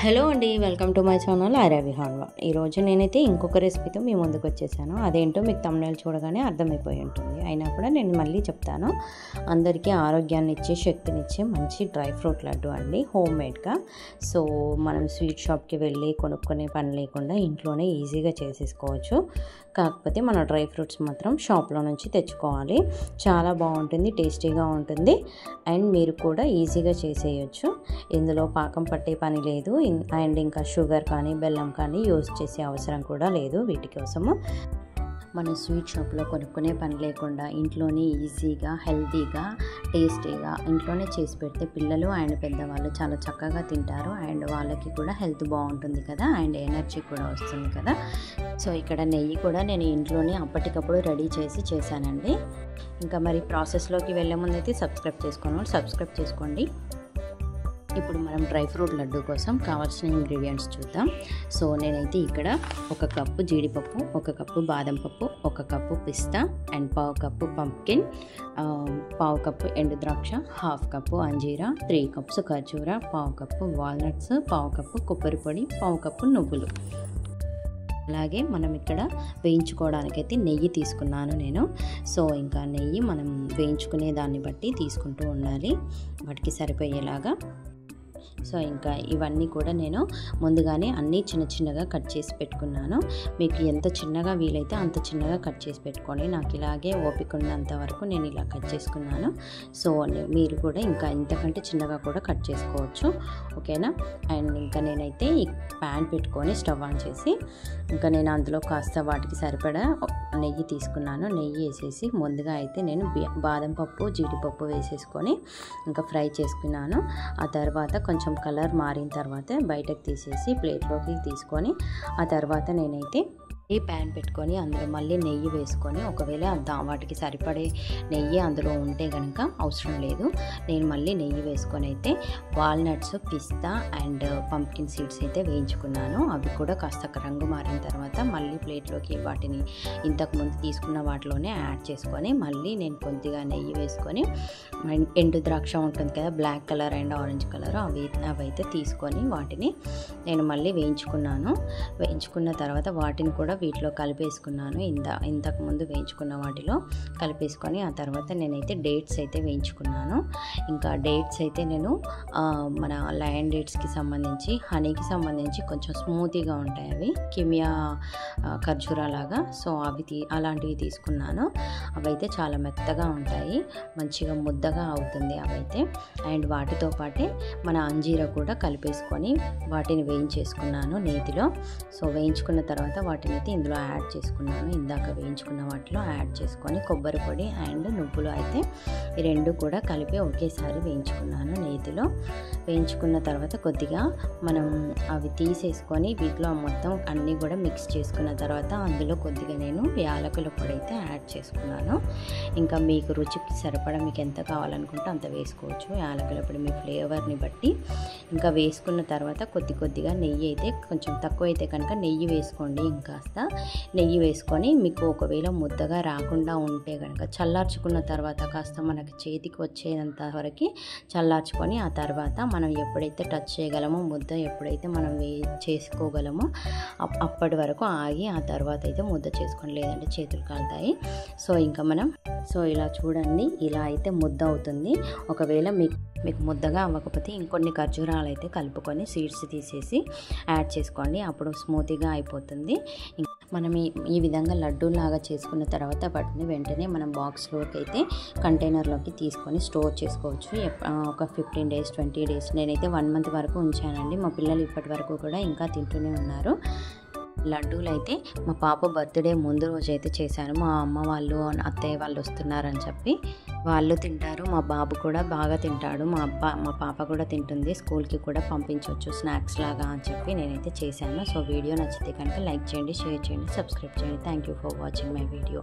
Hello అండి, welcome to my channel Aryavi Halwa. ఈరోజు నేనైతే ఇంకొక రెసిపీతో మీ ముందుకు వచ్చేసాను. అదేంటో మీకు థంబ్నెయిల్ చూడగానే అర్థమైపోయి ఉంటుంది. అయినా కూడా నేను మళ్ళీ చెప్తాను. అందరికీ ఆరోగ్యాన్ని ఇచ్చే, శక్తినిచ్చే మంచి డ్రై ఫ్రూట్ లడ్డు అండి, హోమ్ మేడ్గా. సో మనం స్వీట్ షాప్కి వెళ్ళి కొనుక్కునే పని లేకుండా ఇంట్లోనే ఈజీగా చేసేసుకోవచ్చు. కాకపోతే మన డ్రై ఫ్రూట్స్ మాత్రం షాప్లో నుంచి తెచ్చుకోవాలి. చాలా బాగుంటుంది, టేస్టీగా ఉంటుంది, అండ్ మీరు కూడా ఈజీగా చేసేయచ్చు. ఇందులో పాకం పట్టే పని లేదు, అండ్ ఇంకా షుగర్ కానీ బెల్లం కానీ యూజ్ చేసే అవసరం కూడా లేదు. వీటి కోసము మనం స్వీట్ షాప్లో కొనుక్కునే పని లేకుండా ఇంట్లోనే ఈజీగా, హెల్తీగా, టేస్టీగా ఇంట్లోనే చేసి పెడితే పిల్లలు అండ్ పెద్దవాళ్ళు చాలా చక్కగా తింటారు. అండ్ వాళ్ళకి కూడా హెల్త్ బాగుంటుంది కదా, అండ్ ఎనర్జీ కూడా వస్తుంది కదా. సో ఇక్కడ నెయ్యి కూడా నేను ఇంట్లోనే అప్పటికప్పుడు రెడీ చేశానండి. ఇంకా మరి ప్రాసెస్లోకి వెళ్ళే ముందు అయితే సబ్స్క్రైబ్ చేసుకోండి. ఇప్పుడు మనం డ్రై ఫ్రూట్ లడ్డు కోసం కావాల్సిన ఇంగ్రీడియంట్స్ చూద్దాం. సో నేనైతే ఇక్కడ 1 కప్పు జీడిపప్పు, 1 కప్పు బాదం పప్పు, 1 cup pista, and 1/2 cup pumpkin, 1/2 cup ఎండు ద్రాక్ష, 1/2 కప్పు అంజీరా, 3 కప్స్ ఖర్జూర, 1/2 కప్పు వాల్నట్స్, 1/2 కప్పు కొబ్బరి పొడి, 1/2 కప్పు నువ్వులు. అలాగే మనం ఇక్కడ వేయించుకోవడానికైతే నెయ్యి తీసుకున్నాను నేను. సో ఇంకా నెయ్యి మనం వేయించుకునే దాన్ని బట్టి తీసుకుంటూ ఉండాలి, వాటికి సరిపోయేలాగా. సో ఇంకా ఇవన్నీ కూడా నేను ముందుగానే అన్నీ చిన్నగా కట్ చేసి పెట్టుకున్నాను. మీకు ఎంత చిన్నగా వీలైతే అంత చిన్నగా కట్ చేసి పెట్టుకోండి. నాకు ఇలాగే ఓపిక ఉన్నంత వరకు నేను ఇలా కట్ చేసుకున్నాను. సో మీరు కూడా ఇంకా ఇంతకంటే చిన్నగా కూడా కట్ చేసుకోవచ్చు, ఓకేనా. అండ్ ఇంకా నేనైతే ఈ ప్యాన్ పెట్టుకొని స్టవ్ ఆన్ చేసి ఇంకా నేను అందులో కాస్త వాటికి సరిపడా నెయ్యి తీసుకున్నాను. నెయ్యి వేసేసి ముందుగా అయితే నేను బాదం పప్పు, జీడిపప్పు వేసేసుకొని ఇంకా ఫ్రై చేసుకున్నాను. ఆ తర్వాత కొంచెం కలర్ మారిన తర్వాత బయటకు తీసేసి ప్లేట్లోకి తీసుకొని ఆ తర్వాత నేనైతే ఈ ప్యాన్ పెట్టుకొని అందులో మళ్ళీ నెయ్యి వేసుకొని, ఒకవేళ వాటికి సరిపడే నెయ్యి అందులో ఉంటే కనుక అవసరం లేదు, నేను మళ్ళీ నెయ్యి వేసుకొని అయితే walnuts, pista and pumpkin seeds అయితే వేయించుకున్నాను. అవి కూడా కాస్త రంగు మారిన తర్వాత మళ్ళీ ప్లేట్లోకి వాటిని ఇంతకుముందు తీసుకున్న వాటిలోనే యాడ్ చేసుకొని మళ్ళీ నేను కొద్దిగా నెయ్యి వేసుకొని ఎండు ద్రాక్ష ఉంటుంది కదా, black colour and orange colour, అవైతే తీసుకొని వాటిని నేను మళ్ళీ వేయించుకున్నాను. వేయించుకున్న తర్వాత వాటిని కూడా వీటిలో కలిపేసుకున్నాను. ఇంతకుముందు వేయించుకున్న వాటిలో కలిపేసుకొని ఆ తర్వాత నేనైతే డేట్స్ అయితే వేయించుకున్నాను. ఇంకా డేట్స్ అయితే నేను మన లయన్ డేట్స్కి సంబంధించి, హనీకి సంబంధించి కొంచెం స్మూతీగా ఉంటాయి అవి, కిమియా ఖర్జూరా లాగా. సో అలాంటివి తీసుకున్నాను. అవైతే చాలా మెత్తగా ఉంటాయి, మంచిగా ముద్దగా అవుతుంది అవైతే. అండ్ వాటితో పాటే మన అంజీరా కూడా కలిపేసుకొని వాటిని వేయించేసుకున్నాను నేతిలో. సో వేయించుకున్న తర్వాత వాటిని అయితే ఇందులో యాడ్ చేసుకున్నాను. ఇందాక వేయించుకున్న వాటిలో యాడ్ చేసుకొని కొబ్బరి పొడి అండ్ నువ్వులు అయితే ఈ రెండు కూడా కలిపి ఒకేసారి వేయించుకున్నాను నేతిలో. వేయించుకున్న తర్వాత కొద్దిగా మనం అవి తీసేసుకొని వీటిలో మొత్తం అన్నీ కూడా మిక్స్ చేసుకున్న తర్వాత అందులో కొద్దిగా నేను యాలకుల పొడి అయితే యాడ్ చేసుకున్నాను. ఇంకా మీకు రుచికి సరిపడా మీకు ఎంత కావాలనుకుంటే అంత వేసుకోవచ్చు, యాలకుల పొడి మీ ఫ్లేవర్ని బట్టి. ఇంకా వేసుకున్న తర్వాత కొద్దిగా నెయ్యి అయితే కొంచెం తక్కువ అయితే కనుక నెయ్యి వేసుకోండి. ఇంకాస్త నెయ్యి వేసుకొని మీకు ఒకవేళ ముద్దగా రాకుండా ఉంటే కనుక చల్లార్చుకున్న తర్వాత కాస్త మనకి చేతికి వచ్చేంత వరకు చల్లార్చుకొని ఆ తర్వాత మనం ఎప్పుడైతే టచ్ చేయగలమో, ముద్ద ఎప్పుడైతే మనం చేసుకోగలమో అప్పటి వరకు ఆగి ఆ తర్వాత అయితే ముద్ద చేసుకోండి, లేదంటే చేతులు కాలుతాయి. సో ఇంకా మనం ఇలా చూడండి, ఇలా అయితే ముద్ద అవుతుంది. ఒకవేళ మీకు ముద్దగా అవ్వకపోతే ఇంకొన్ని ఖర్జూరాలు అయితే కలుపుకొని సీడ్స్ తీసేసి యాడ్ చేసుకోండి, అప్పుడు స్మూతీగా అయిపోతుంది. మనం ఈ విధంగా లడ్డూలాగా చేసుకున్న తర్వాత వాటిని వెంటనే మనం బాక్స్లోకి అయితే కంటైనర్లోకి తీసుకొని స్టోర్ చేసుకోవచ్చు. ఒక 15 days 20 days నేనైతే 1 month వరకు ఉంచానండి. మా పిల్లలు ఇప్పటి వరకు కూడా ఇంకా తింటూనే ఉన్నారు. లడ్డూలు అయితే మా పాప బర్త్డే ముందు రోజు అయితే చేశాను. మా అమ్మ వాళ్ళు, అత్తయ్య వాళ్ళు వస్తున్నారని చెప్పి వాళ్ళు తింటారు. మా బాబు కూడా బాగా తింటాడు, మా పాప కూడా తింటుంది, స్కూల్కి కూడా పంపించవచ్చు స్నాక్స్ లాగా అని చెప్పి నేనైతే చేశాను. సో వీడియో నచ్చితే కనుక లైక్ చేయండి, షేర్ చేయండి, సబ్స్క్రైబ్ చేయండి. Thank you for watching my video.